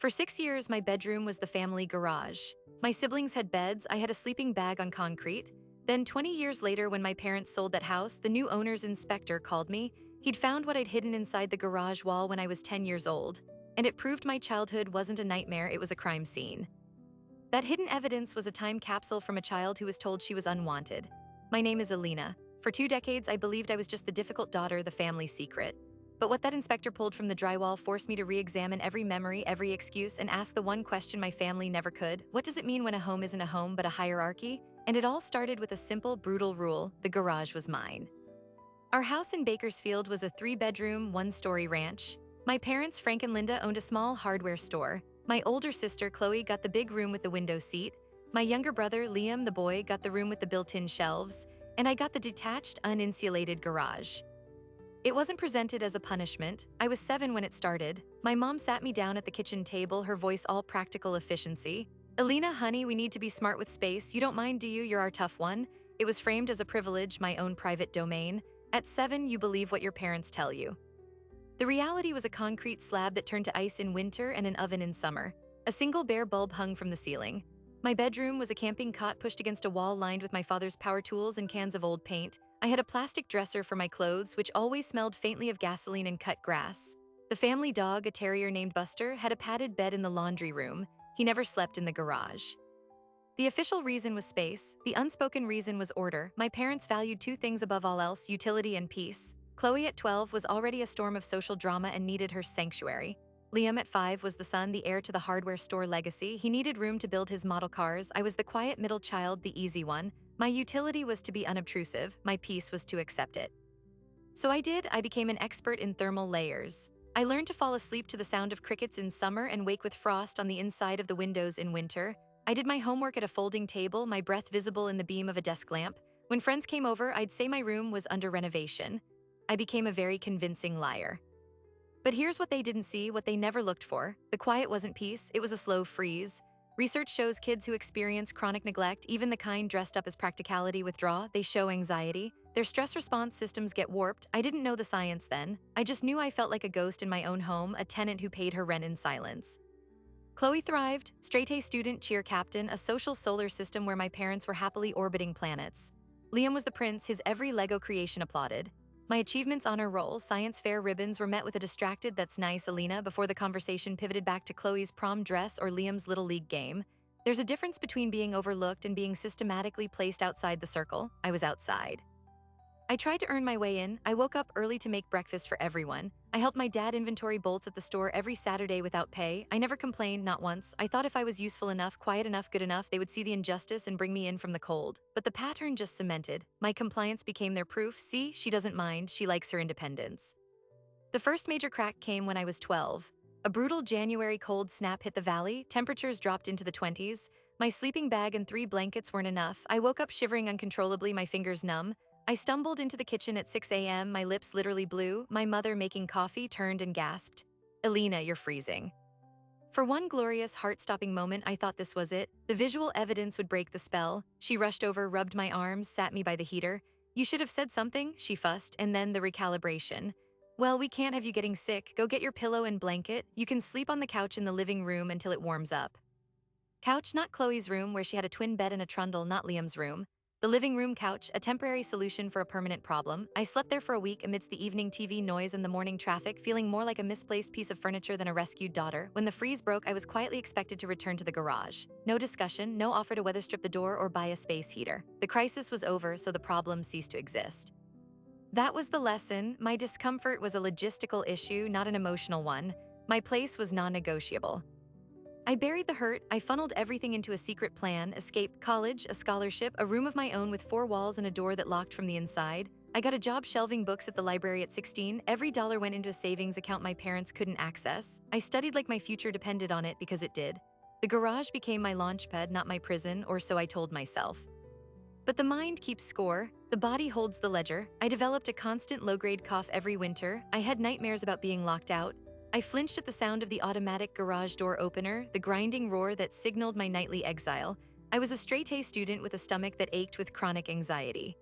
For 6 years, my bedroom was the family garage. My siblings had beds, I had a sleeping bag on concrete. Then, 20 years later, when my parents sold that house, the new owner's inspector called me. He'd found what I'd hidden inside the garage wall when I was 10 years old, and it proved my childhood wasn't a nightmare, it was a crime scene. That hidden evidence was a time capsule from a child who was told she was unwanted. My name is Alina. For 2 decades, I believed I was just the difficult daughter, the family secret. But what that inspector pulled from the drywall forced me to re-examine every memory, every excuse, and ask the one question my family never could. What does it mean when a home isn't a home but a hierarchy? And it all started with a simple, brutal rule: the garage was mine. Our house in Bakersfield was a 3-bedroom, 1-story ranch. My parents, Frank and Linda, owned a small hardware store. My older sister, Chloe, got the big room with the window seat. My younger brother, Liam, the boy, got the room with the built-in shelves. And I got the detached, uninsulated garage. It wasn't presented as a punishment. I was 7 when it started. My mom sat me down at the kitchen table, her voice all practical efficiency. "Alina, honey, we need to be smart with space. You don't mind, do you? You're our tough one." It was framed as a privilege, my own private domain. At 7, you believe what your parents tell you. The reality was a concrete slab that turned to ice in winter and an oven in summer. A single bare bulb hung from the ceiling. My bedroom was a camping cot pushed against a wall lined with my father's power tools and cans of old paint. I had a plastic dresser for my clothes, which always smelled faintly of gasoline and cut grass. The family dog, a terrier named Buster, had a padded bed in the laundry room. He never slept in the garage. The official reason was space. The unspoken reason was order. My parents valued 2 things above all else: utility and peace. Chloe at 12 was already a storm of social drama and needed her sanctuary. Liam at 5 was the son, the heir to the hardware store legacy. He needed room to build his model cars. I was the quiet middle child, the easy one. My utility was to be unobtrusive. My peace was to accept it. So I became an expert in thermal layers. I learned to fall asleep to the sound of crickets in summer and wake with frost on the inside of the windows in winter. I did my homework at a folding table, my breath visible in the beam of a desk lamp. When friends came over, I'd say my room was under renovation. I became a very convincing liar. But here's what they didn't see, what they never looked for. The quiet wasn't peace, it was a slow freeze. Research shows kids who experience chronic neglect, even the kind dressed up as practicality, withdraw. They show anxiety. Their stress response systems get warped. I didn't know the science then. I just knew I felt like a ghost in my own home, a tenant who paid her rent in silence. Chloe thrived, straight-A student, cheer captain, a social solar system where my parents were happily orbiting planets. Liam was the prince, his every Lego creation applauded. My achievements honor roll, science fair ribbons were met with a distracted "that's nice, Alina," before the conversation pivoted back to Chloe's prom dress or Liam's little league game. There's a difference between being overlooked and being systematically placed outside the circle. I was outside. I tried to earn my way in. I woke up early to make breakfast for everyone. I helped my dad inventory bolts at the store every Saturday without pay. I never complained, not once. I thought if I was useful enough, quiet enough, good enough, they would see the injustice and bring me in from the cold. But the pattern just cemented. My compliance became their proof. See, she doesn't mind, she likes her independence. The first major crack came when I was 12. A brutal January cold snap hit the valley. Temperatures dropped into the 20s. My sleeping bag and 3 blankets weren't enough. I woke up shivering uncontrollably, my fingers numb. I stumbled into the kitchen at 6 a.m., my lips literally blue. My mother, making coffee, turned and gasped, "Alina, you're freezing." For one glorious, heart-stopping moment, I thought this was it. The visual evidence would break the spell. She rushed over, rubbed my arms, sat me by the heater. "You should have said something," she fussed, and then the recalibration. "Well, we can't have you getting sick. Go get your pillow and blanket. You can sleep on the couch in the living room until it warms up." Couch, not Chloe's room, where she had a twin bed and a trundle, not Liam's room. The living room couch, a temporary solution for a permanent problem. I slept there for a week amidst the evening TV noise and the morning traffic, feeling more like a misplaced piece of furniture than a rescued daughter. When the freeze broke, I was quietly expected to return to the garage. No discussion, no offer to weatherstrip the door or buy a space heater. The crisis was over, so the problem ceased to exist. That was the lesson. My discomfort was a logistical issue, not an emotional one. My place was non-negotiable. I buried the hurt. I funneled everything into a secret plan: escape, college, a scholarship, a room of my own with 4 walls and a door that locked from the inside. I got a job shelving books at the library at 16. Every dollar went into a savings account my parents couldn't access. I studied like my future depended on it, because it did. The garage became my launchpad, not my prison, or so I told myself. But the mind keeps score. The body holds the ledger. I developed a constant low-grade cough every winter. I had nightmares about being locked out. I flinched at the sound of the automatic garage door opener, the grinding roar that signaled my nightly exile. I was a straight-A student with a stomach that ached with chronic anxiety.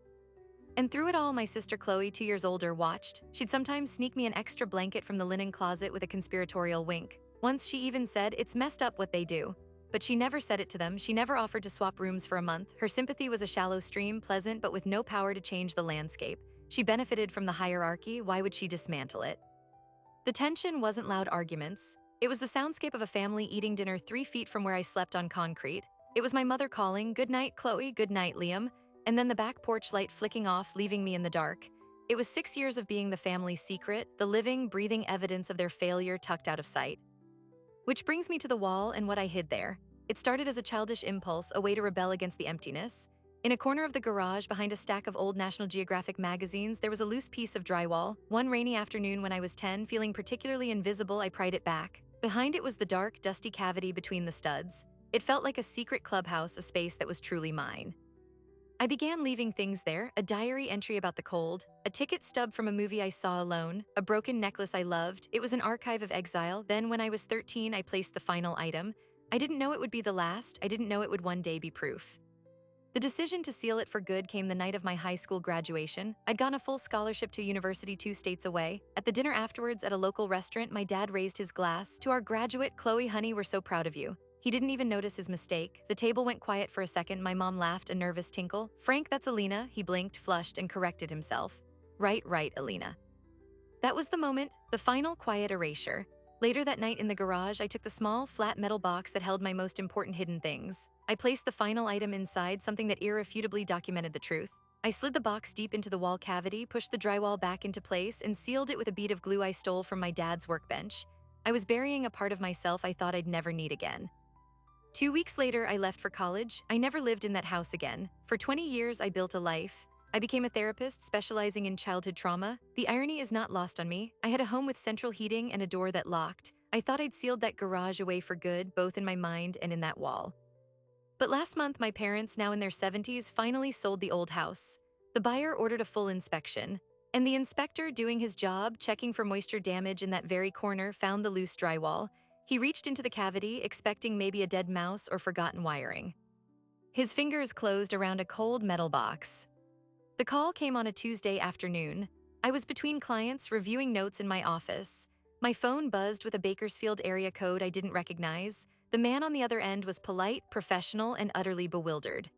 And through it all, my sister Chloe, 2 years older, watched. She'd sometimes sneak me an extra blanket from the linen closet with a conspiratorial wink. Once she even said, "It's messed up what they do." But she never said it to them, she never offered to swap rooms for a month. Her sympathy was a shallow stream, pleasant but with no power to change the landscape. She benefited from the hierarchy, why would she dismantle it? The tension wasn't loud arguments. It was the soundscape of a family eating dinner 3 feet from where I slept on concrete. It was my mother calling, "Good night, Chloe, good night, Liam," and then the back porch light flicking off, leaving me in the dark. It was 6 years of being the family's secret, the living, breathing evidence of their failure tucked out of sight. Which brings me to the wall and what I hid there. It started as a childish impulse, a way to rebel against the emptiness. In a corner of the garage, behind a stack of old National Geographic magazines, there was a loose piece of drywall. One rainy afternoon when I was 10, feeling particularly invisible, I pried it back. Behind it was the dark, dusty cavity between the studs. It felt like a secret clubhouse, a space that was truly mine. I began leaving things there, a diary entry about the cold, a ticket stub from a movie I saw alone, a broken necklace I loved. It was an archive of exile. Then when I was 13, I placed the final item. I didn't know it would be the last. I didn't know it would one day be proof. The decision to seal it for good came the night of my high school graduation. I'd gotten a full scholarship to university 2 states away. At the dinner afterwards at a local restaurant, my dad raised his glass. "To our graduate, Chloe, honey, we're so proud of you." He didn't even notice his mistake. The table went quiet for a second. My mom laughed, a nervous tinkle. "Frank, that's Alina." He blinked, flushed, and corrected himself. Right, Alina." That was the moment, the final quiet erasure. Later that night in the garage, I took the small, flat metal box that held my most important hidden things. I placed the final item inside, something that irrefutably documented the truth. I slid the box deep into the wall cavity, pushed the drywall back into place, and sealed it with a bead of glue I stole from my dad's workbench. I was burying a part of myself I thought I'd never need again. 2 weeks later, I left for college. I never lived in that house again. For 20 years, I built a life. I became a therapist specializing in childhood trauma. The irony is not lost on me. I had a home with central heating and a door that locked. I thought I'd sealed that garage away for good, both in my mind and in that wall. But last month, my parents, now in their 70s, finally sold the old house. The buyer ordered a full inspection. And the inspector, doing his job, checking for moisture damage in that very corner, found the loose drywall. He reached into the cavity, expecting maybe a dead mouse or forgotten wiring. His fingers closed around a cold metal box. The call came on a Tuesday afternoon. I was between clients, reviewing notes in my office. My phone buzzed with a Bakersfield area code I didn't recognize. The man on the other end was polite, professional, and utterly bewildered.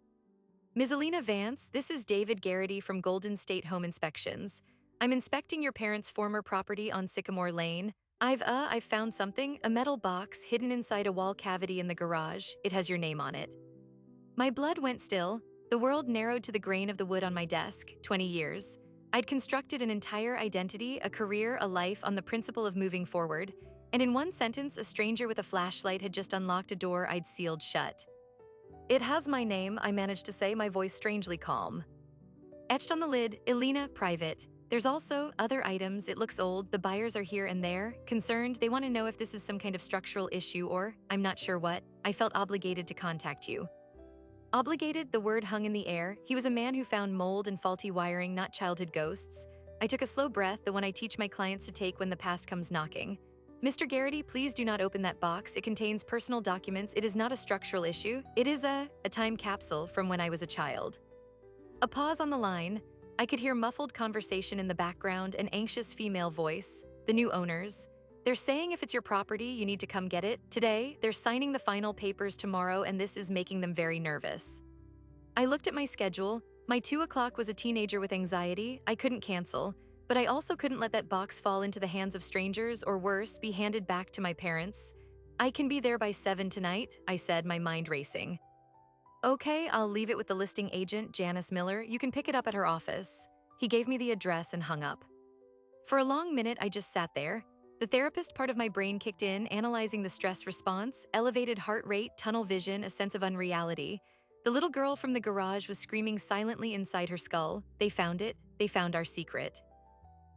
"Ms. Alina Vance, this is David Garrity from Golden State Home Inspections. I'm inspecting your parents' former property on Sycamore Lane. I've found something, a metal box hidden inside a wall cavity in the garage. It has your name on it." My blood went still. The world narrowed to the grain of the wood on my desk. 20 years. I'd constructed an entire identity, a career, a life on the principle of moving forward. And in one sentence, a stranger with a flashlight had just unlocked a door I'd sealed shut. "It has my name," I managed to say, my voice strangely calm. Etched on the lid, "Elena, private." There's also other items. It looks old. The buyers are here and there. Concerned, they want to know if this is some kind of structural issue or, I'm not sure what. I felt obligated to contact you. Obligated, the word hung in the air. He was a man who found mold and faulty wiring, not childhood ghosts. I took a slow breath, the one I teach my clients to take when the past comes knocking. "Mr. Garrity, please do not open that box. It contains personal documents. It is not a structural issue. It is a time capsule from when I was a child." A pause on the line. I could hear muffled conversation in the background, an anxious female voice. "The new owners. They're saying if it's your property, you need to come get it. Today, they're signing the final papers tomorrow, and this is making them very nervous." I looked at my schedule. My 2 o'clock was a teenager with anxiety. I couldn't cancel, but I also couldn't let that box fall into the hands of strangers, or worse, be handed back to my parents. "I can be there by 7 tonight," I said, my mind racing. "Okay, I'll leave it with the listing agent, Janice Miller. You can pick it up at her office." He gave me the address and hung up. For a long minute, I just sat there. The therapist part of my brain kicked in, analyzing the stress response, elevated heart rate, tunnel vision, a sense of unreality. The little girl from the garage was screaming silently inside her skull. They found it. They found our secret.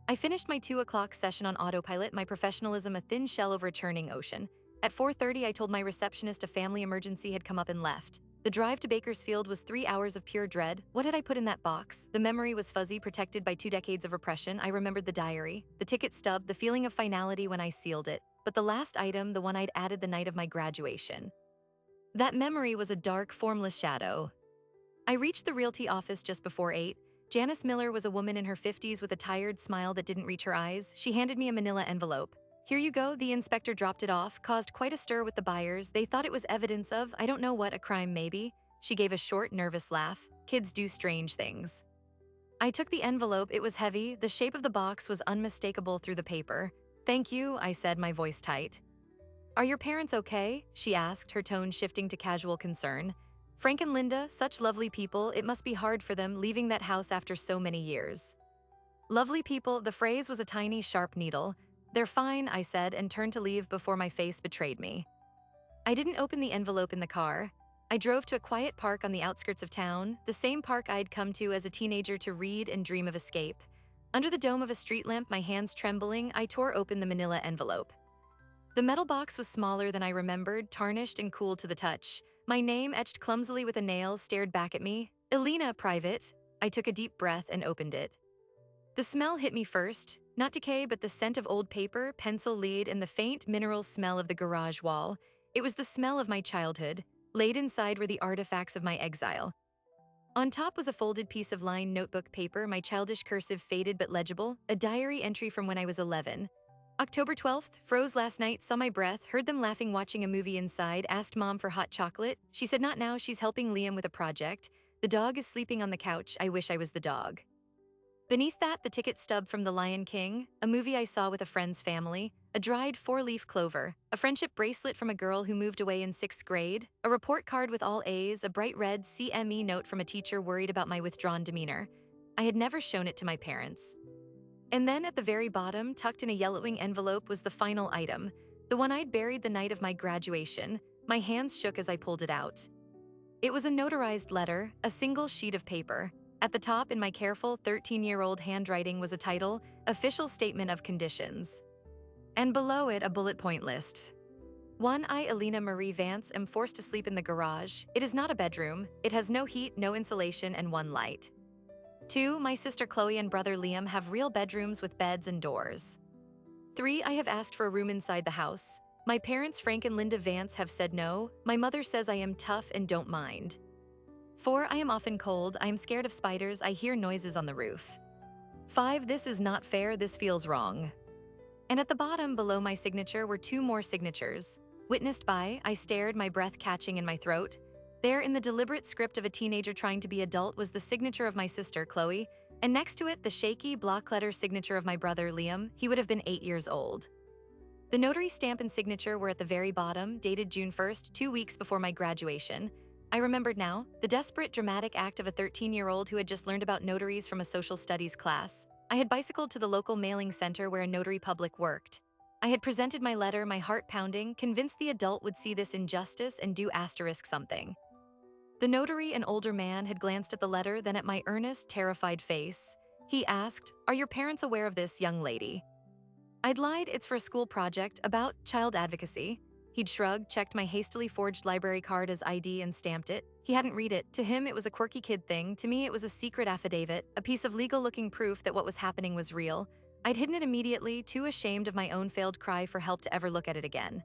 I finished my 2 o'clock session on autopilot, my professionalism a thin shell over a churning ocean. At 4:30, I told my receptionist a family emergency had come up and left. The drive to Bakersfield was 3 hours of pure dread. What had I put in that box? The memory was fuzzy, protected by 2 decades of repression. I remembered the diary, the ticket stub, the feeling of finality when I sealed it. But the last item, the one I'd added the night of my graduation. That memory was a dark, formless shadow. I reached the Realty office just before 8. Janice Miller was a woman in her 50s with a tired smile that didn't reach her eyes. She handed me a manila envelope. Here you go, the inspector dropped it off, caused quite a stir with the buyers. They thought it was evidence of, I don't know what, a crime maybe. She gave a short, nervous laugh. Kids do strange things. I took the envelope, it was heavy, the shape of the box was unmistakable through the paper. Thank you, I said, my voice tight. Are your parents okay? She asked, her tone shifting to casual concern. Frank and Linda, such lovely people, it must be hard for them leaving that house after so many years. Lovely people, the phrase was a tiny, sharp needle. They're fine, I said, and turned to leave before my face betrayed me. I didn't open the envelope in the car. I drove to a quiet park on the outskirts of town, the same park I'd come to as a teenager to read and dream of escape. Under the dome of a street lamp, my hands trembling, I tore open the manila envelope. The metal box was smaller than I remembered, tarnished and cool to the touch. My name, etched clumsily with a nail, stared back at me. Elena, private. I took a deep breath and opened it. The smell hit me first, not decay but the scent of old paper, pencil lead, and the faint mineral smell of the garage wall. It was the smell of my childhood. Laid inside were the artifacts of my exile. On top was a folded piece of lined notebook paper, my childish cursive faded but legible, a diary entry from when I was 11. October 12th, froze last night, saw my breath, heard them laughing watching a movie inside, asked mom for hot chocolate. She said not now, she's helping Liam with a project. The dog is sleeping on the couch, I wish I was the dog. Beneath that, the ticket stub from The Lion King, a movie I saw with a friend's family, a dried four-leaf clover, a friendship bracelet from a girl who moved away in 6th grade, a report card with all A's, a bright red CME note from a teacher worried about my withdrawn demeanor. I had never shown it to my parents. And then at the very bottom, tucked in a yellowing envelope, was the final item, the one I'd buried the night of my graduation. My hands shook as I pulled it out. It was a notarized letter, a single sheet of paper. At the top, in my careful 13-year-old handwriting, was a title, Official Statement of Conditions. And below it, a bullet point list. 1. I, Elena Marie Vance, am forced to sleep in the garage. It is not a bedroom. It has no heat, no insulation, and one light. 2. My sister Chloe and brother Liam have real bedrooms with beds and doors. 3. I have asked for a room inside the house. My parents, Frank and Linda Vance, have said no. My mother says I am tough and don't mind. 4. I am often cold. I am scared of spiders. I hear noises on the roof. 5. This is not fair. This feels wrong. And at the bottom, below my signature, were 2 more signatures. Witnessed by, I stared, my breath catching in my throat. There, in the deliberate script of a teenager trying to be adult, was the signature of my sister, Chloe, and next to it, the shaky, block letter signature of my brother, Liam. He would have been 8 years old. The notary stamp and signature were at the very bottom, dated June 1st, 2 weeks before my graduation. I remembered now, the desperate, dramatic act of a 13-year-old who had just learned about notaries from a social studies class. I had bicycled to the local mailing center where a notary public worked. I had presented my letter, my heart pounding, convinced the adult would see this injustice and do something. The notary, an older man, had glanced at the letter, then at my earnest, terrified face. He asked, "Are your parents aware of this, young lady?" I'd lied, it's for a school project about child advocacy. He'd shrugged, checked my hastily forged library card as ID and stamped it. He hadn't read it. To him, it was a quirky kid thing. To me, it was a secret affidavit, a piece of legal-looking proof that what was happening was real. I'd hidden it immediately, too ashamed of my own failed cry for help to ever look at it again.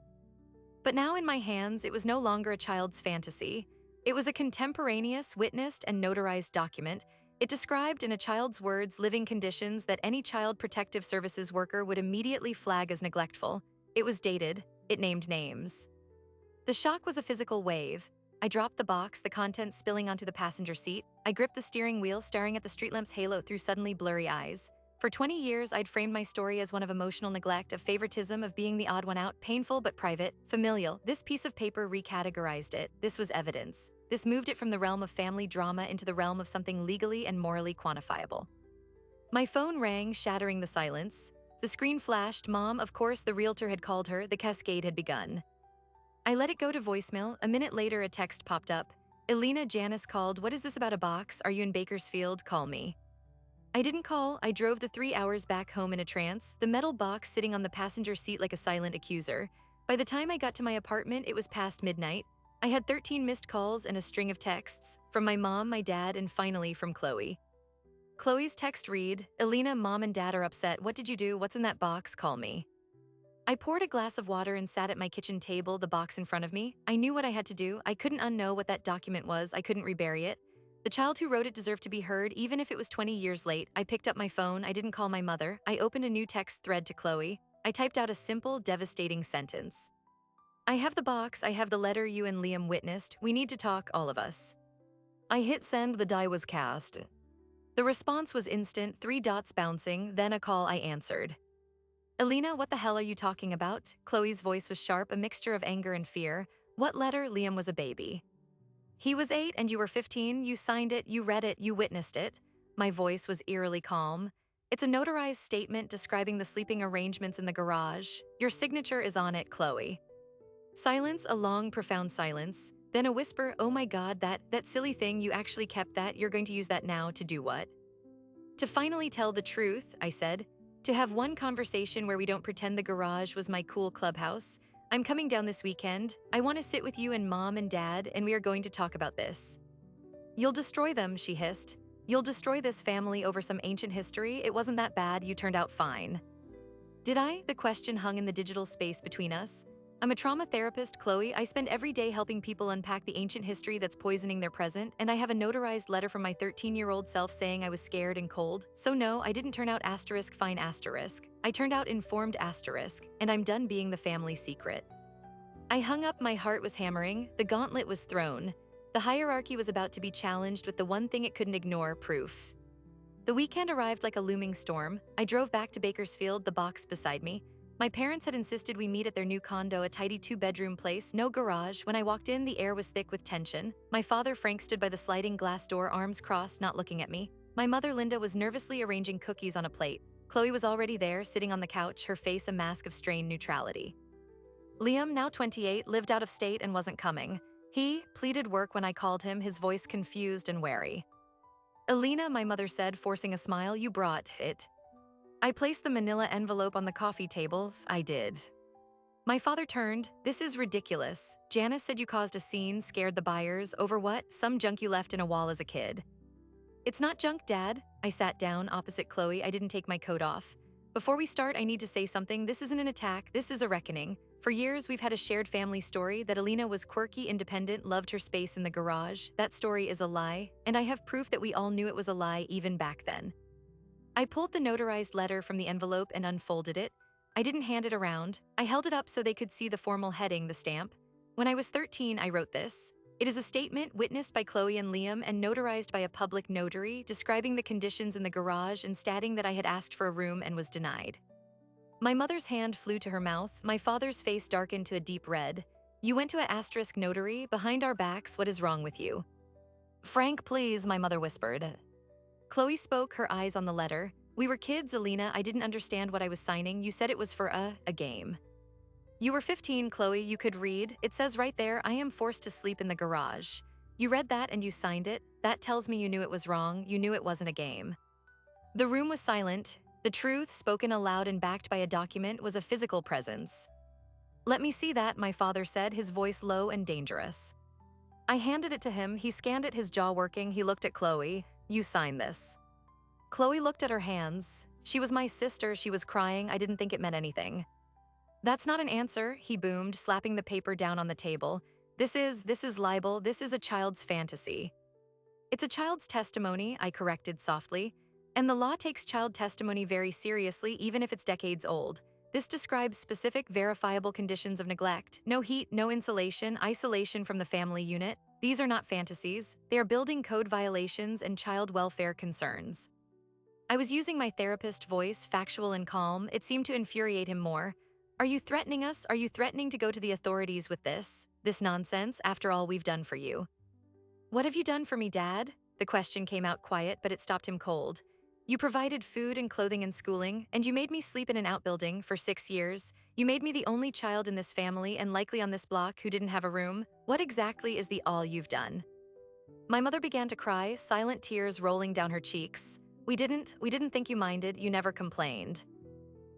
But now in my hands, it was no longer a child's fantasy. It was a contemporaneous, witnessed, and notarized document. It described, in a child's words, living conditions that any child protective services worker would immediately flag as neglectful. It was dated. It named names. The shock was a physical wave. I dropped the box, the contents spilling onto the passenger seat. I gripped the steering wheel, staring at the street lamp's halo through suddenly blurry eyes. For 20 years, I'd framed my story as one of emotional neglect, of favoritism, of being the odd one out, painful but private, familial. This piece of paper recategorized it. This was evidence. This moved it from the realm of family drama into the realm of something legally and morally quantifiable. My phone rang, shattering the silence. The screen flashed. Mom, of course, the realtor had called her. The cascade had begun. I let it go to voicemail. A minute later, a text popped up. Elena, Janice called. What is this about a box? Are you in Bakersfield? Call me. I didn't call. I drove the 3 hours back home in a trance, the metal box sitting on the passenger seat like a silent accuser. By the time I got to my apartment, it was past midnight. I had 13 missed calls and a string of texts, from my mom, my dad, and finally from Chloe. Chloe's text read, Elena, Mom and Dad are upset. What did you do? What's in that box? Call me. I poured a glass of water and sat at my kitchen table, the box in front of me. I knew what I had to do. I couldn't unknow what that document was. I couldn't rebury it. The child who wrote it deserved to be heard, even if it was 20 years late. I picked up my phone. I didn't call my mother. I opened a new text thread to Chloe. I typed out a simple, devastating sentence. I have the box, I have the letter you and Liam witnessed. We need to talk, all of us. I hit send, the die was cast. The response was instant, 3 dots bouncing, then a call I answered. Alina, what the hell are you talking about? Chloe's voice was sharp, a mixture of anger and fear. What letter? Liam was a baby. He was 8 and you were 15, you signed it, you read it, you witnessed it. My voice was eerily calm. It's a notarized statement describing the sleeping arrangements in the garage. Your signature is on it, Chloe. Silence, a long, profound silence. Then a whisper, oh my god, that silly thing, you actually kept that, you're going to use that now to do what? To finally tell the truth, I said. To have one conversation where we don't pretend the garage was my cool clubhouse. I'm coming down this weekend. I want to sit with you and mom and dad, and we are going to talk about this. You'll destroy them, she hissed. You'll destroy this family over some ancient history. It wasn't that bad, you turned out fine. Did I? The question hung in the digital space between us. I'm a trauma therapist, Chloe. I spend every day helping people unpack the ancient history that's poisoning their present, and I have a notarized letter from my 13-year-old self saying I was scared and cold. So no, I didn't turn out asterisk fine asterisk. I turned out informed asterisk, and I'm done being the family secret. I hung up, my heart was hammering, the gauntlet was thrown. The hierarchy was about to be challenged with the one thing it couldn't ignore, proof. The weekend arrived like a looming storm. I drove back to Bakersfield, the box beside me. My parents had insisted we meet at their new condo, a tidy 2-bedroom place, no garage. When I walked in, the air was thick with tension. My father, Frank, stood by the sliding glass door, arms crossed, not looking at me. My mother, Linda, was nervously arranging cookies on a plate. Chloe was already there, sitting on the couch, her face a mask of strained neutrality. Liam, now 28, lived out of state and wasn't coming. He pleaded work when I called him, his voice confused and wary. Alina, my mother said, forcing a smile, you brought it. I placed the manila envelope on the coffee tables. I did. My father turned. This is ridiculous. Janice said you caused a scene, scared the buyers. Over what? Some junk you left in a wall as a kid. It's not junk, Dad. I sat down opposite Chloe. I didn't take my coat off. Before we start, I need to say something. This isn't an attack. This is a reckoning. For years, we've had a shared family story that Alina was quirky, independent, loved her space in the garage. That story is a lie, and I have proof that we all knew it was a lie even back then. I pulled the notarized letter from the envelope and unfolded it. I didn't hand it around. I held it up so they could see the formal heading, the stamp. When I was 13, I wrote this. It is a statement witnessed by Chloe and Liam and notarized by a public notary, describing the conditions in the garage and stating that I had asked for a room and was denied. My mother's hand flew to her mouth. My father's face darkened to a deep red. You went to an asterisk notary, behind our backs, what is wrong with you? Frank, please, my mother whispered. Chloe spoke, her eyes on the letter. We were kids, Alina. I didn't understand what I was signing. You said it was for a game. You were 15, Chloe. You could read. It says right there, I am forced to sleep in the garage. You read that and you signed it. That tells me you knew it was wrong. You knew it wasn't a game. The room was silent. The truth, spoken aloud and backed by a document, was a physical presence. Let me see that, my father said, his voice low and dangerous. I handed it to him. He scanned it, his jaw working. He looked at Chloe. You signed this. Chloe looked at her hands. She was my sister. She was crying. I didn't think it meant anything. That's not an answer, he boomed, slapping the paper down on the table. This is libel. This is a child's fantasy. It's a child's testimony, I corrected softly. And the law takes child testimony very seriously, even if it's decades old. This describes specific, verifiable conditions of neglect. No heat, no insulation, isolation from the family unit. These are not fantasies. They are building code violations and child welfare concerns. I was using my therapist voice, factual and calm. It seemed to infuriate him more. Are you threatening us? Are you threatening to go to the authorities with this nonsense, after all we've done for you? What have you done for me, Dad? The question came out quiet, but it stopped him cold. You provided food and clothing and schooling, and you made me sleep in an outbuilding for 6 years. You made me the only child in this family and likely on this block who didn't have a room. What exactly is the all you've done? My mother began to cry, silent tears rolling down her cheeks. We didn't think you minded, you never complained.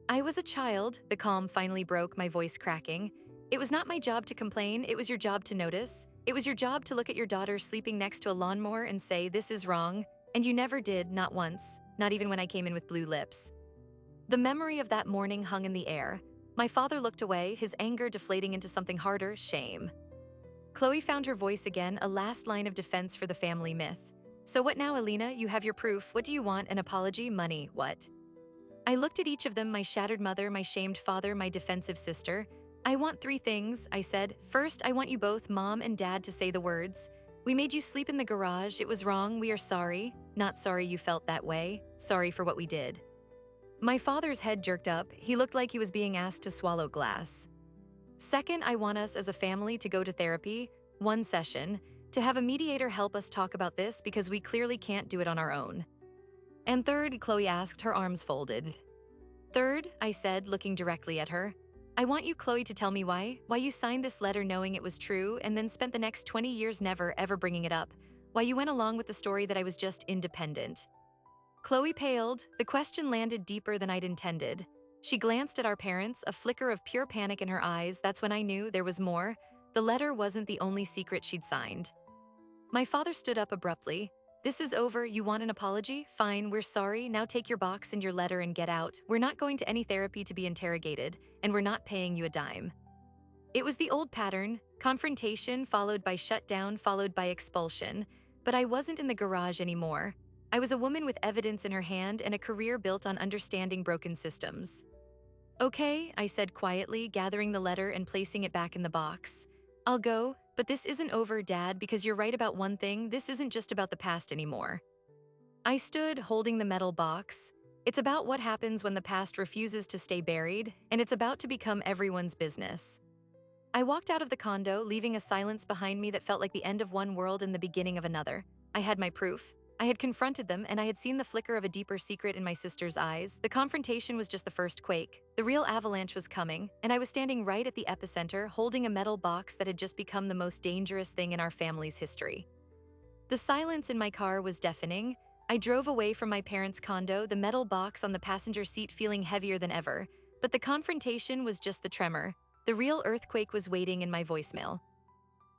I was a child, the calm finally broke, my voice cracking. It was not my job to complain, it was your job to notice. It was your job to look at your daughter sleeping next to a lawnmower and say, this is wrong. And you never did, not once, not even when I came in with blue lips. The memory of that morning hung in the air. My father looked away, his anger deflating into something harder, shame. Chloe found her voice again, a last line of defense for the family myth. So what now, Alina? You have your proof. What do you want? An apology? Money? What? I looked at each of them, my shattered mother, my shamed father, my defensive sister. I want three things, I said. First, I want you both, mom and dad, to say the words. We made you sleep in the garage. It was wrong. We are sorry. Not sorry you felt that way. Sorry for what we did. My father's head jerked up. He looked like he was being asked to swallow glass. Second, I want us as a family to go to therapy, one session, to have a mediator help us talk about this because we clearly can't do it on our own. And third, Chloe asked, her arms folded. Third, I said, looking directly at her, I want you, Chloe, to tell me why you signed this letter knowing it was true and then spent the next 20 years never, ever bringing it up. Why you went along with the story that I was just independent. Chloe paled. The question landed deeper than I'd intended. She glanced at our parents, a flicker of pure panic in her eyes. That's when I knew there was more. The letter wasn't the only secret she'd signed. My father stood up abruptly. This is over. You want an apology? Fine, we're sorry. Now take your box and your letter and get out. We're not going to any therapy to be interrogated, and we're not paying you a dime. It was the old pattern, confrontation followed by shutdown followed by expulsion, but I wasn't in the garage anymore. I was a woman with evidence in her hand and a career built on understanding broken systems. Okay, I said quietly, gathering the letter and placing it back in the box. I'll go, but this isn't over, Dad, because you're right about one thing. This isn't just about the past anymore. I stood, holding the metal box. It's about what happens when the past refuses to stay buried, and it's about to become everyone's business. I walked out of the condo, leaving a silence behind me that felt like the end of one world and the beginning of another. I had my proof. I had confronted them, and I had seen the flicker of a deeper secret in my sister's eyes. The confrontation was just the first quake. The real avalanche was coming, and I was standing right at the epicenter, holding a metal box that had just become the most dangerous thing in our family's history. The silence in my car was deafening. I drove away from my parents' condo, the metal box on the passenger seat feeling heavier than ever. But the confrontation was just the tremor. The real earthquake was waiting in my voicemail.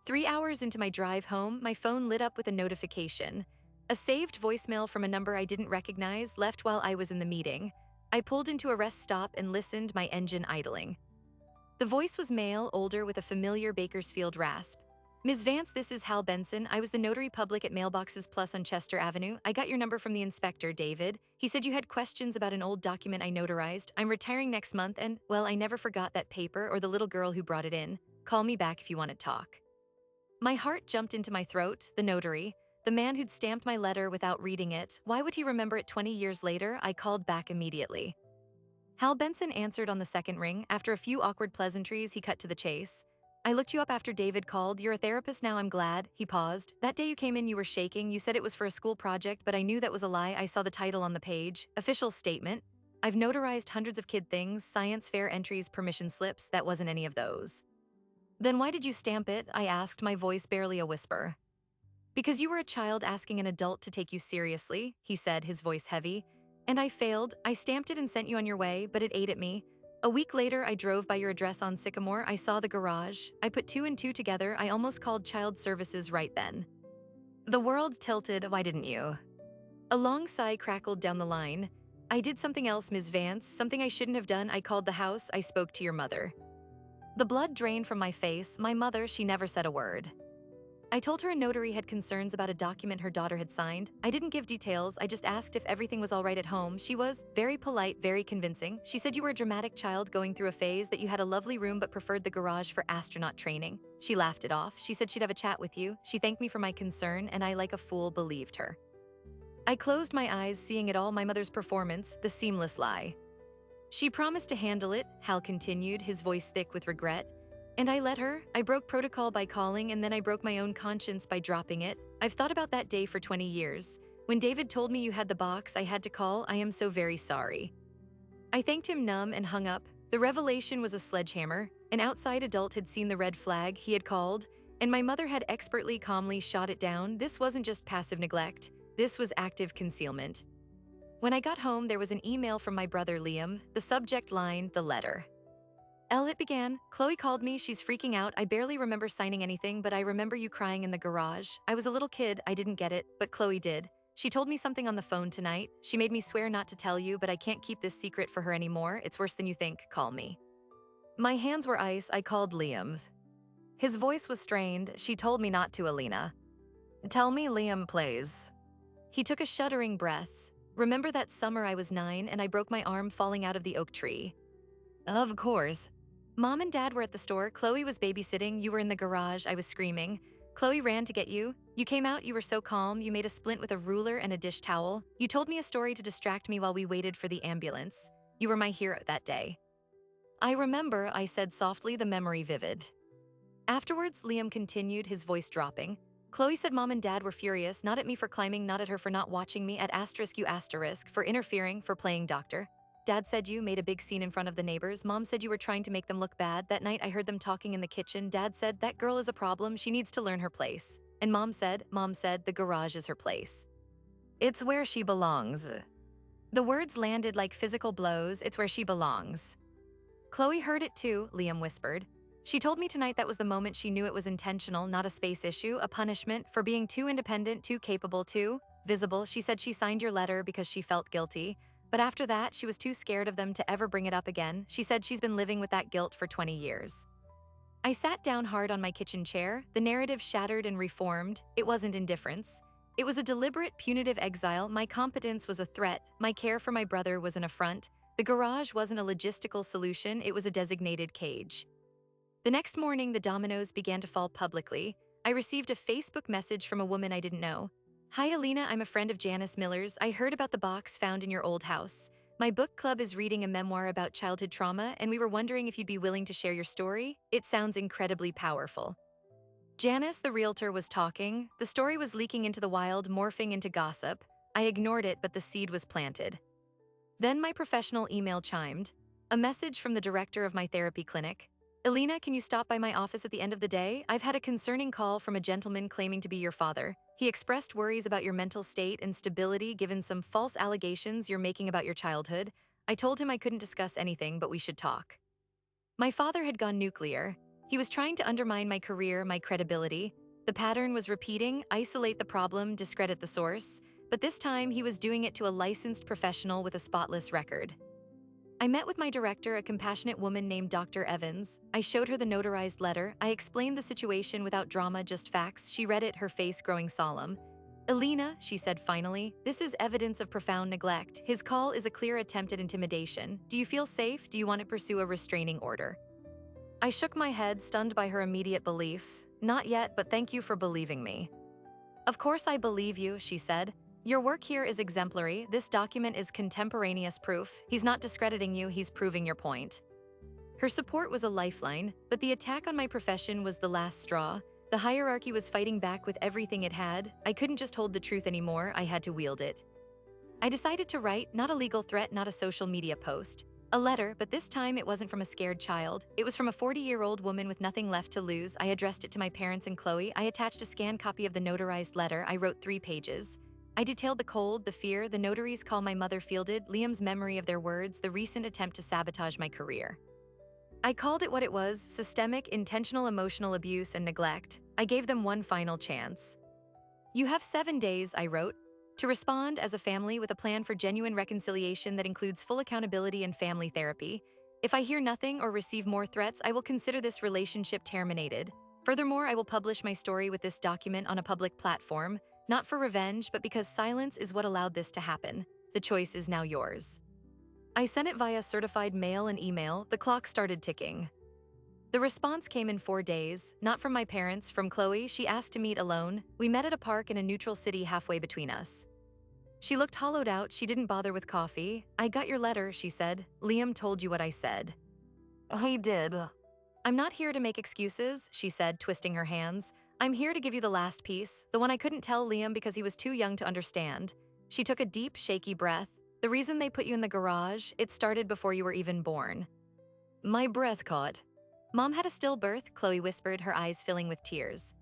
3 hours into my drive home, my phone lit up with a notification. A saved voicemail from a number I didn't recognize, left while I was in the meeting. I pulled into a rest stop and listened, my engine idling. The voice was male, older, with a familiar Bakersfield rasp. Ms. Vance, this is Hal Benson. I was the notary public at Mailboxes Plus on Chester Avenue. I got your number from the inspector, David. He said you had questions about an old document I notarized. I'm retiring next month and, well, I never forgot that paper or the little girl who brought it in. Call me back if you want to talk. My heart jumped into my throat. The notary, the man who'd stamped my letter without reading it. Why would he remember it 20 years later? I called back immediately. Hal Benson answered on the second ring. After a few awkward pleasantries, he cut to the chase. I looked you up after David called. You're a therapist now, I'm glad. He paused. That day you came in, you were shaking. You said it was for a school project, but I knew that was a lie. I saw the title on the page. Official statement. I've notarized hundreds of kid things, science fair entries, permission slips. That wasn't any of those. Then why did you stamp it? I asked, my voice barely a whisper. Because you were a child asking an adult to take you seriously, he said, his voice heavy. And I failed. I stamped it and sent you on your way, but it ate at me. A week later, I drove by your address on Sycamore. I saw the garage. I put two and two together. I almost called child services right then. The world tilted. Why didn't you? A long sigh crackled down the line. I did something else, Ms. Vance, something I shouldn't have done. I called the house. I spoke to your mother. The blood drained from my face. My mother, she never said a word. I told her a notary had concerns about a document her daughter had signed. I didn't give details. I just asked if everything was all right at home. She was very polite, very convincing. She said you were a dramatic child going through a phase, that you had a lovely room but preferred the garage for astronaut training. She laughed it off. She said she'd have a chat with you. She thanked me for my concern, and I, like a fool, believed her. I closed my eyes, seeing it all, my mother's performance, the seamless lie. She promised to handle it, Hal continued, his voice thick with regret. And I let her. I broke protocol by calling, and then I broke my own conscience by dropping it. I've thought about that day for 20 years. When David told me you had the box, I had to call. I am so very sorry. I thanked him numb and hung up. The revelation was a sledgehammer. An outside adult had seen the red flag he had called, and my mother had expertly, calmly shot it down. This wasn't just passive neglect. This was active concealment. When I got home, there was an email from my brother Liam, the subject line, the letter. It began. Chloe called me, she's freaking out. I barely remember signing anything, but I remember you crying in the garage. I was a little kid, I didn't get it, but Chloe did. She told me something on the phone tonight. She made me swear not to tell you, but I can't keep this secret for her anymore. It's worse than you think, call me. My hands were ice, I called Liam's. His voice was strained. She told me not to, Alina. Tell me, Liam, please. He took a shuddering breath. Remember that summer I was 9 and I broke my arm falling out of the oak tree? Of course. Mom and Dad were at the store. Chloe was babysitting. You were in the garage. I was screaming. Chloe ran to get you. You came out. You were so calm. You made a splint with a ruler and a dish towel. You told me a story to distract me while we waited for the ambulance. You were my hero that day. I remember, I said softly, the memory vivid. Afterwards, Liam continued, his voice dropping. Chloe said Mom and Dad were furious, not at me for climbing, not at her for not watching me, at asterisk you asterisk, for interfering, for playing doctor. Dad said you made a big scene in front of the neighbors. Mom said you were trying to make them look bad. That night I heard them talking in the kitchen. Dad said, that girl is a problem, she needs to learn her place. And Mom said, the garage is her place. It's where she belongs. The words landed like physical blows. It's where she belongs. Chloe heard it too, Liam whispered. She told me tonight that was the moment she knew it was intentional, not a space issue, a punishment for being too independent, too capable, too visible. She said she signed your letter because she felt guilty. But after that, she was too scared of them to ever bring it up again. She said she's been living with that guilt for 20 years. I sat down hard on my kitchen chair, the narrative shattered and reformed. It wasn't indifference. It was a deliberate, punitive exile. My competence was a threat. My care for my brother was an affront. The garage wasn't a logistical solution, it was a designated cage. The next morning, the dominoes began to fall publicly. I received a Facebook message from a woman I didn't know. Hi, Alina, I'm a friend of Janice Miller's. I heard about the box found in your old house. My book club is reading a memoir about childhood trauma, and we were wondering if you'd be willing to share your story. It sounds incredibly powerful. Janice, the realtor, was talking. The story was leaking into the wild, morphing into gossip. I ignored it, but the seed was planted. Then my professional email chimed. A message from the director of my therapy clinic. Alina, can you stop by my office at the end of the day? I've had a concerning call from a gentleman claiming to be your father. He expressed worries about your mental state and stability given some false allegations you're making about your childhood. I told him I couldn't discuss anything, but we should talk. My father had gone nuclear. He was trying to undermine my career, my credibility. The pattern was repeating, isolate the problem, discredit the source. But this time, he was doing it to a licensed professional with a spotless record. I met with my director, a compassionate woman named Dr. Evans. I showed her the notarized letter. I explained the situation without drama, just facts. She read it, her face growing solemn. Alina, she said finally, this is evidence of profound neglect. His call is a clear attempt at intimidation. Do you feel safe? Do you want to pursue a restraining order? I shook my head, stunned by her immediate belief. Not yet, but thank you for believing me. Of course I believe you, she said. Your work here is exemplary. This document is contemporaneous proof. He's not discrediting you, he's proving your point. Her support was a lifeline, but the attack on my profession was the last straw. The hierarchy was fighting back with everything it had. I couldn't just hold the truth anymore, I had to wield it. I decided to write, not a legal threat, not a social media post. A letter, but this time it wasn't from a scared child. It was from a 40-year-old woman with nothing left to lose. I addressed it to my parents and Chloe. I attached a scanned copy of the notarized letter. I wrote 3 pages. I detailed the cold, the fear, the notary's call my mother fielded, Liam's memory of their words, the recent attempt to sabotage my career. I called it what it was, systemic, intentional emotional abuse and neglect. I gave them one final chance. You have 7 days, I wrote, to respond as a family with a plan for genuine reconciliation that includes full accountability and family therapy. If I hear nothing or receive more threats, I will consider this relationship terminated. Furthermore, I will publish my story with this document on a public platform, not for revenge, but because silence is what allowed this to happen. The choice is now yours. I sent it via certified mail and email. The clock started ticking. The response came in 4 days, not from my parents, from Chloe. She asked to meet alone. We met at a park in a neutral city halfway between us. She looked hollowed out. She didn't bother with coffee. I got your letter, she said. Liam told you what I said. He did. I'm not here to make excuses, she said, twisting her hands. I'm here to give you the last piece, the one I couldn't tell Liam because he was too young to understand. She took a deep, shaky breath. The reason they put you in the garage, it started before you were even born. My breath caught. Mom had a stillbirth, Chloe whispered, her eyes filling with tears.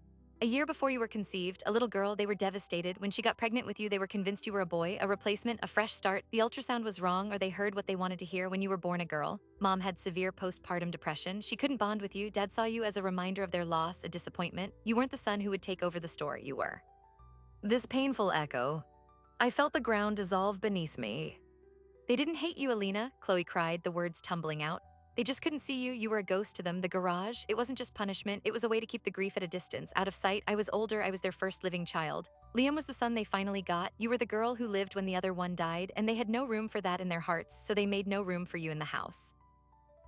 A year before you were conceived, a little girl, they were devastated. When she got pregnant with you, they were convinced you were a boy, a replacement, a fresh start. The ultrasound was wrong, or they heard what they wanted to hear. When you were born a girl, Mom had severe postpartum depression. She couldn't bond with you. Dad saw you as a reminder of their loss, a disappointment. You weren't the son who would take over the store, you were. This painful echo. I felt the ground dissolve beneath me. They didn't hate you, Alina, Chloe cried, the words tumbling out. They just couldn't see you, you were a ghost to them. The garage, it wasn't just punishment, it was a way to keep the grief at a distance, out of sight. I was older, I was their first living child. Liam was the son they finally got. You were the girl who lived when the other one died, and they had no room for that in their hearts, so they made no room for you in the house.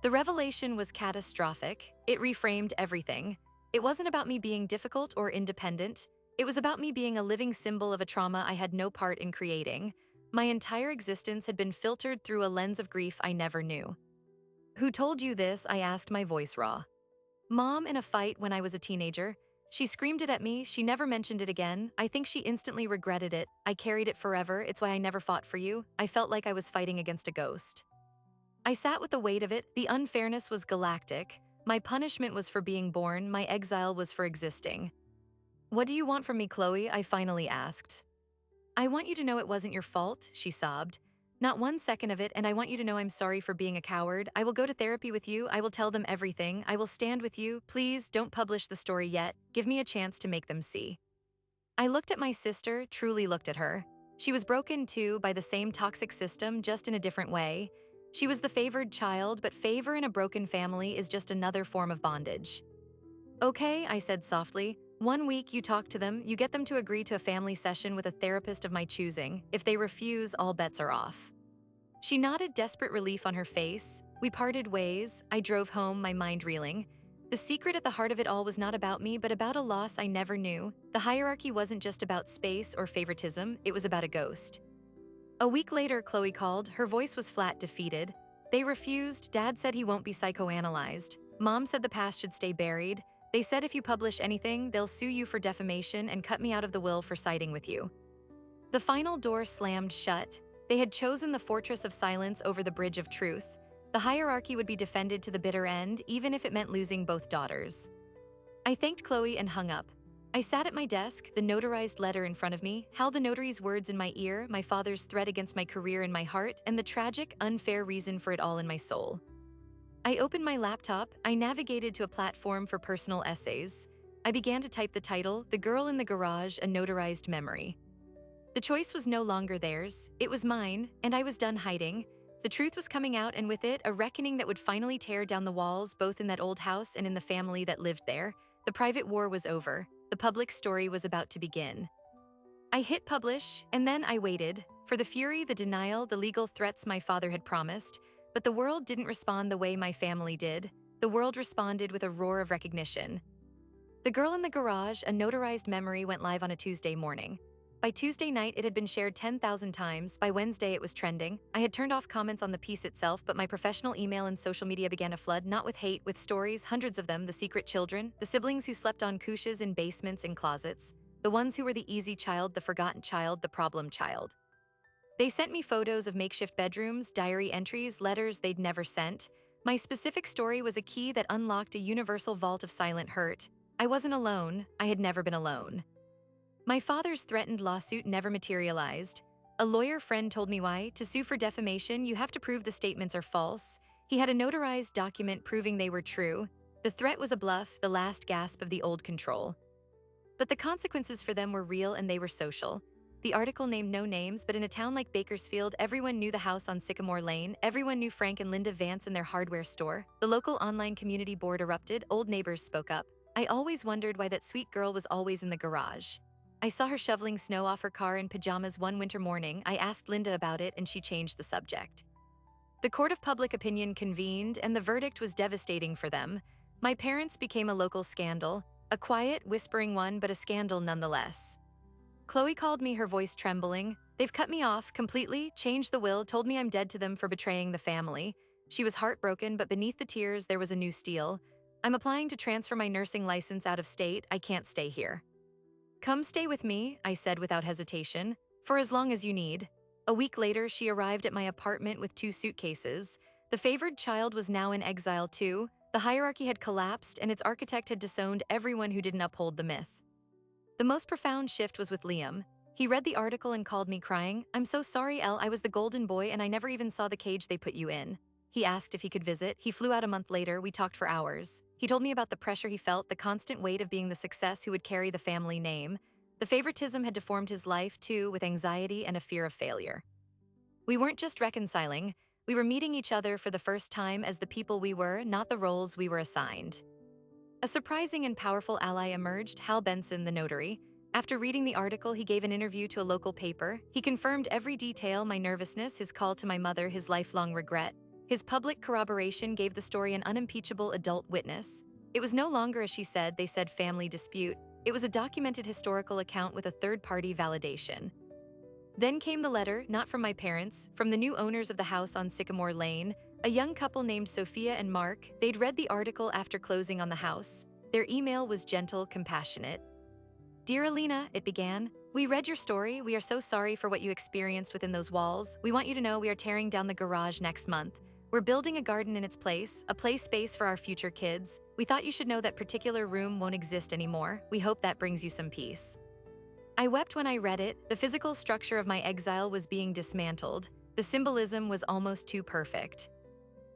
The revelation was catastrophic. It reframed everything. It wasn't about me being difficult or independent. It was about me being a living symbol of a trauma I had no part in creating. My entire existence had been filtered through a lens of grief I never knew. Who told you this? I asked, my voice raw. Mom, in a fight when I was a teenager. She screamed it at me, she never mentioned it again. I think she instantly regretted it. I carried it forever, it's why I never fought for you. I felt like I was fighting against a ghost. I sat with the weight of it. The unfairness was galactic. My punishment was for being born, my exile was for existing. What do you want from me, Chloe? I finally asked. I want you to know it wasn't your fault, she sobbed. Not 1 second of it, and I want you to know I'm sorry for being a coward. I will go to therapy with you, I will tell them everything, I will stand with you. Please, don't publish the story yet. Give me a chance to make them see. I looked at my sister, truly looked at her. She was broken too by the same toxic system, just in a different way. She was the favored child, but favor in a broken family is just another form of bondage. Okay, I said softly. 1 week, you talk to them, you get them to agree to a family session with a therapist of my choosing. If they refuse, all bets are off. She nodded, desperate relief on her face. We parted ways. I drove home, my mind reeling. The secret at the heart of it all was not about me, but about a loss I never knew. The hierarchy wasn't just about space or favoritism, it was about a ghost. A week later, Chloe called. Her voice was flat, defeated. They refused. Dad said he won't be psychoanalyzed. Mom said the past should stay buried. They said if you publish anything, they'll sue you for defamation and cut me out of the will for siding with you. The final door slammed shut. They had chosen the fortress of silence over the bridge of truth. The hierarchy would be defended to the bitter end, even if it meant losing both daughters. I thanked Chloe and hung up. I sat at my desk, the notarized letter in front of me, held the notary's words in my ear, my father's threat against my career in my heart, and the tragic, unfair reason for it all in my soul. I opened my laptop. I navigated to a platform for personal essays. I began to type the title, The Girl in the Garage, a Notarized Memory. The choice was no longer theirs, it was mine, and I was done hiding. The truth was coming out, and with it, a reckoning that would finally tear down the walls, both in that old house and in the family that lived there. The private war was over. The public story was about to begin. I hit publish, and then I waited for the fury, the denial, the legal threats my father had promised. But the world didn't respond the way my family did. The world responded with a roar of recognition. The Girl in the Garage, a notarized memory, went live on a Tuesday morning. By Tuesday night, it had been shared 10,000 times. By Wednesday, it was trending. I had turned off comments on the piece itself, but my professional email and social media began to flood, not with hate, with stories, hundreds of them, the secret children, the siblings who slept on couches in basements and closets, the ones who were the easy child, the forgotten child, the problem child. They sent me photos of makeshift bedrooms, diary entries, letters they'd never sent. My specific story was a key that unlocked a universal vault of silent hurt. I wasn't alone. I had never been alone. My father's threatened lawsuit never materialized. A lawyer friend told me why. To sue for defamation, you have to prove the statements are false. He had a notarized document proving they were true. The threat was a bluff, the last gasp of the old control. But the consequences for them were real and they were social. The article named no names, but in a town like Bakersfield, everyone knew the house on Sycamore Lane. Everyone knew Frank and Linda Vance in their hardware store. The local online community board erupted. Old neighbors spoke up. I always wondered why that sweet girl was always in the garage. I saw her shoveling snow off her car in pajamas one winter morning. I asked Linda about it, and she changed the subject. The court of public opinion convened, and the verdict was devastating for them. My parents became a local scandal, a quiet, whispering one, but a scandal nonetheless. Chloe called me, her voice trembling. They've cut me off completely, changed the will, told me I'm dead to them for betraying the family. She was heartbroken, but beneath the tears, there was a new steel. I'm applying to transfer my nursing license out of state. I can't stay here. Come stay with me, I said without hesitation, for as long as you need. A week later, she arrived at my apartment with 2 suitcases. The favored child was now in exile too. The hierarchy had collapsed, and its architect had disowned everyone who didn't uphold the myth. The most profound shift was with Liam. He read the article and called me crying. I'm so sorry, Elle, I was the golden boy and I never even saw the cage they put you in. He asked if he could visit. He flew out a month later. We talked for hours. He told me about the pressure he felt, the constant weight of being the success who would carry the family name. The favoritism had deformed his life too, with anxiety and a fear of failure. We weren't just reconciling. We were meeting each other for the first time as the people we were, not the roles we were assigned. A surprising and powerful ally emerged, Hal Benson, the notary. After reading the article, he gave an interview to a local paper. He confirmed every detail: my nervousness, his call to my mother, his lifelong regret. His public corroboration gave the story an unimpeachable adult witness. It was no longer a she said, they said family dispute. It was a documented historical account with a third-party validation. Then came the letter, not from my parents, from the new owners of the house on Sycamore Lane, a young couple named Sophia and Mark. They'd read the article after closing on the house. Their email was gentle, compassionate. "Dear Alina," it began, "we read your story. We are so sorry for what you experienced within those walls. We want you to know we are tearing down the garage next month. We're building a garden in its place, a play space for our future kids. We thought you should know that particular room won't exist anymore. We hope that brings you some peace." I wept when I read it. The physical structure of my exile was being dismantled. The symbolism was almost too perfect.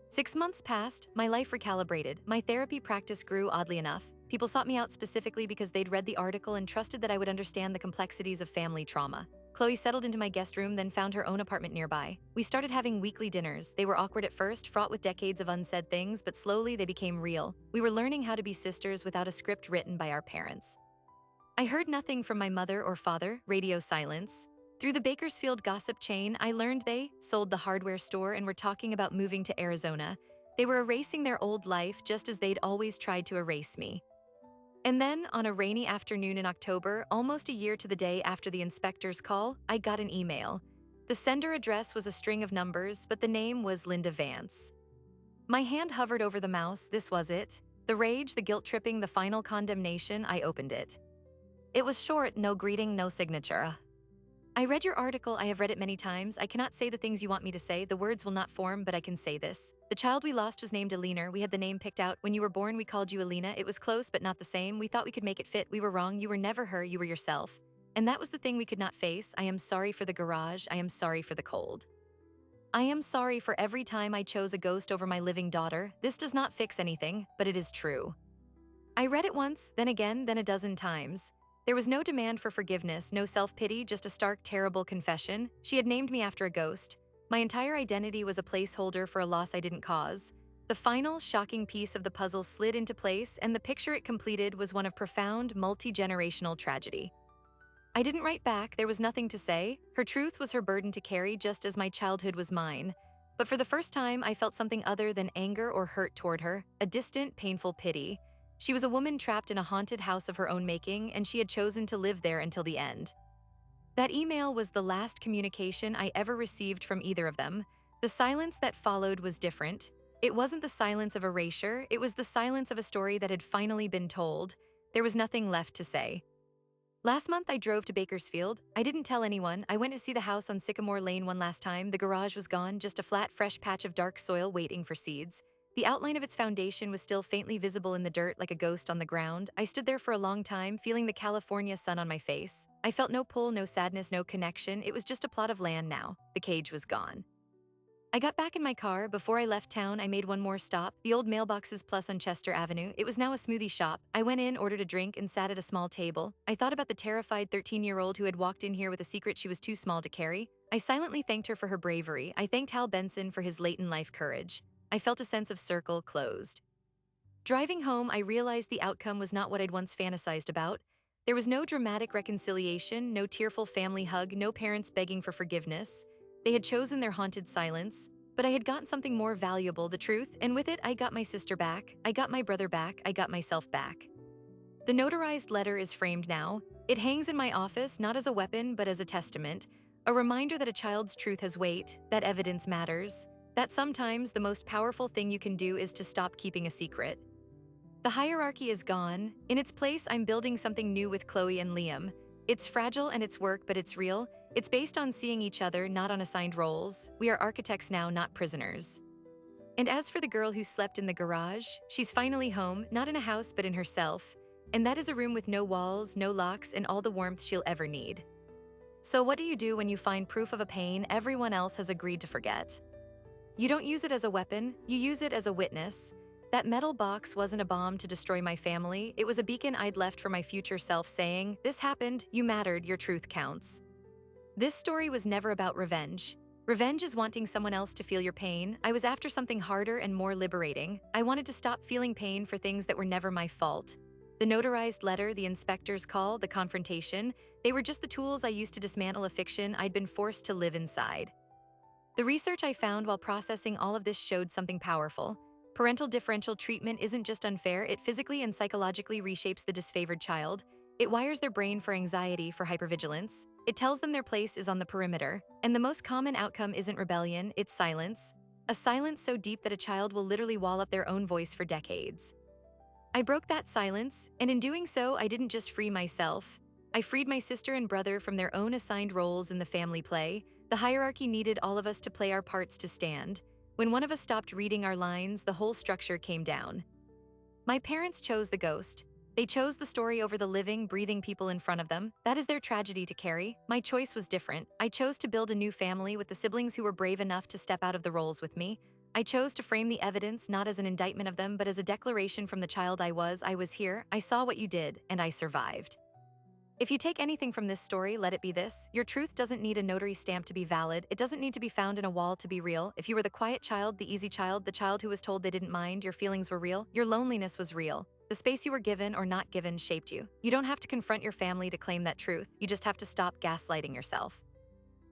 6 months passed, my life recalibrated. My therapy practice grew, oddly enough. People sought me out specifically because they'd read the article and trusted that I would understand the complexities of family trauma. Chloe settled into my guest room, then found her own apartment nearby. We started having weekly dinners. They were awkward at first, fraught with decades of unsaid things, but slowly they became real. We were learning how to be sisters without a script written by our parents. I heard nothing from my mother or father, radio silence. Through the Bakersfield gossip chain, I learned they sold the hardware store and were talking about moving to Arizona. They were erasing their old life just as they'd always tried to erase me. And then, on a rainy afternoon in October, almost a year to the day after the inspector's call, I got an email. The sender address was a string of numbers, but the name was Linda Vance. My hand hovered over the mouse. This was it. The rage, the guilt-tripping, the final condemnation. I opened it. It was short, no greeting, no signature. "I read your article. I have read it many times. I cannot say the things you want me to say. The words will not form, but I can say this. The child we lost was named Alina. We had the name picked out. When you were born, we called you Alina. It was close, but not the same. We thought we could make it fit. We were wrong. You were never her. You were yourself. And that was the thing we could not face. I am sorry for the garage. I am sorry for the cold. I am sorry for every time I chose a ghost over my living daughter. This does not fix anything, but it is true." I read it once, then again, then a dozen times. There was no demand for forgiveness, no self-pity, just a stark, terrible confession. She had named me after a ghost. My entire identity was a placeholder for a loss I didn't cause. The final, shocking piece of the puzzle slid into place, and the picture it completed was one of profound, multi-generational tragedy. I didn't write back. There was nothing to say. Her truth was her burden to carry, just as my childhood was mine. But for the first time, I felt something other than anger or hurt toward her, a distant, painful pity. She was a woman trapped in a haunted house of her own making, and she had chosen to live there until the end. That email was the last communication I ever received from either of them. The silence that followed was different. It wasn't the silence of erasure, it was the silence of a story that had finally been told. There was nothing left to say. Last month, I drove to Bakersfield. I didn't tell anyone. I went to see the house on Sycamore Lane one last time. The garage was gone, just a flat, fresh patch of dark soil waiting for seeds. The outline of its foundation was still faintly visible in the dirt like a ghost on the ground. I stood there for a long time, feeling the California sun on my face. I felt no pull, no sadness, no connection. It was just a plot of land now. The cage was gone. I got back in my car. Before I left town, I made one more stop, the old Mailboxes Plus on Chester Avenue. It was now a smoothie shop. I went in, ordered a drink, and sat at a small table. I thought about the terrified 13-year-old who had walked in here with a secret she was too small to carry. I silently thanked her for her bravery. I thanked Hal Benson for his late-in-life courage. I felt a sense of circle closed. Driving home, I realized the outcome was not what I'd once fantasized about. There was no dramatic reconciliation, no tearful family hug, no parents begging for forgiveness. They had chosen their haunted silence, but I had gotten something more valuable, the truth, and with it, I got my sister back, I got my brother back, I got myself back. The notarized letter is framed now. It hangs in my office, not as a weapon, but as a testament, a reminder that a child's truth has weight, that evidence matters, that sometimes the most powerful thing you can do is to stop keeping a secret. The hierarchy is gone. In its place, I'm building something new with Chloe and Liam. It's fragile and it's work, but it's real. It's based on seeing each other, not on assigned roles. We are architects now, not prisoners. And as for the girl who slept in the garage, she's finally home, not in a house, but in herself. And that is a room with no walls, no locks, and all the warmth she'll ever need. So what do you do when you find proof of a pain everyone else has agreed to forget? You don't use it as a weapon, you use it as a witness. That metal box wasn't a bomb to destroy my family, it was a beacon I'd left for my future self saying, "This happened, you mattered, your truth counts." This story was never about revenge. Revenge is wanting someone else to feel your pain. I was after something harder and more liberating. I wanted to stop feeling pain for things that were never my fault. The notarized letter, the inspector's call, the confrontation, they were just the tools I used to dismantle a fiction I'd been forced to live inside. The research I found while processing all of this showed something powerful. Parental differential treatment isn't just unfair, it physically and psychologically reshapes the disfavored child. It wires their brain for anxiety, for hypervigilance. It tells them their place is on the perimeter. And the most common outcome isn't rebellion, it's silence. A silence so deep that a child will literally wall up their own voice for decades. I broke that silence, and in doing so, I didn't just free myself. I freed my sister and brother from their own assigned roles in the family play. The hierarchy needed all of us to play our parts to stand. When one of us stopped reading our lines, the whole structure came down. My parents chose the ghost. They chose the story over the living, breathing people in front of them. That is their tragedy to carry. My choice was different. I chose to build a new family with the siblings who were brave enough to step out of the roles with me. I chose to frame the evidence not as an indictment of them, but as a declaration from the child I was here, I saw what you did, and I survived. If you take anything from this story, let it be this. Your truth doesn't need a notary stamp to be valid. It doesn't need to be found in a wall to be real. If you were the quiet child, the easy child, the child who was told they didn't mind, your feelings were real, your loneliness was real. The space you were given or not given shaped you. You don't have to confront your family to claim that truth. You just have to stop gaslighting yourself.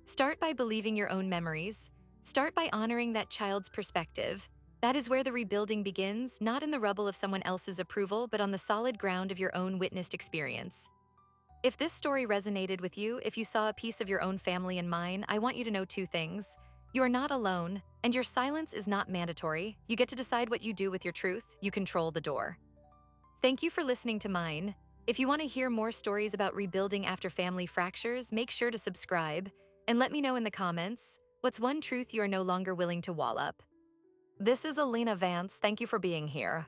Start by believing your own memories. Start by honoring that child's perspective. That is where the rebuilding begins, not in the rubble of someone else's approval, but on the solid ground of your own witnessed experience. If this story resonated with you, if you saw a piece of your own family in mine, I want you to know two things. You are not alone, and your silence is not mandatory. You get to decide what you do with your truth. You control the door. Thank you for listening to mine. If you want to hear more stories about rebuilding after family fractures, make sure to subscribe and let me know in the comments what's one truth you are no longer willing to wall up. This is Alina Vance. Thank you for being here.